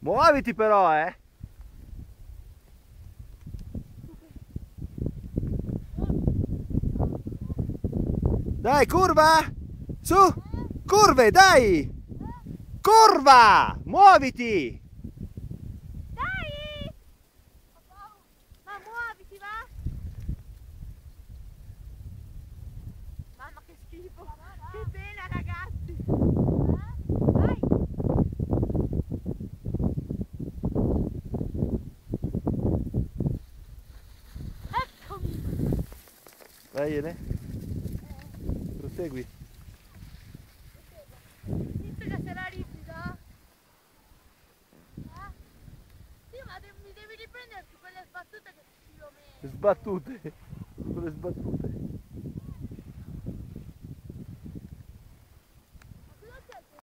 Muoviti però, Dai, curva! Su! Curve, dai! Curva! Muoviti! Dai! Ma muoviti, va! Mamma che schifo! Che pena, ragazzi! Vai! Eccomi! Vai, Ele. Prosegui. Visto che sarà ripido? Sì, ma mi devi riprendere su quelle sbattute che ci ho messo. Sbattute. Sulle sbattute.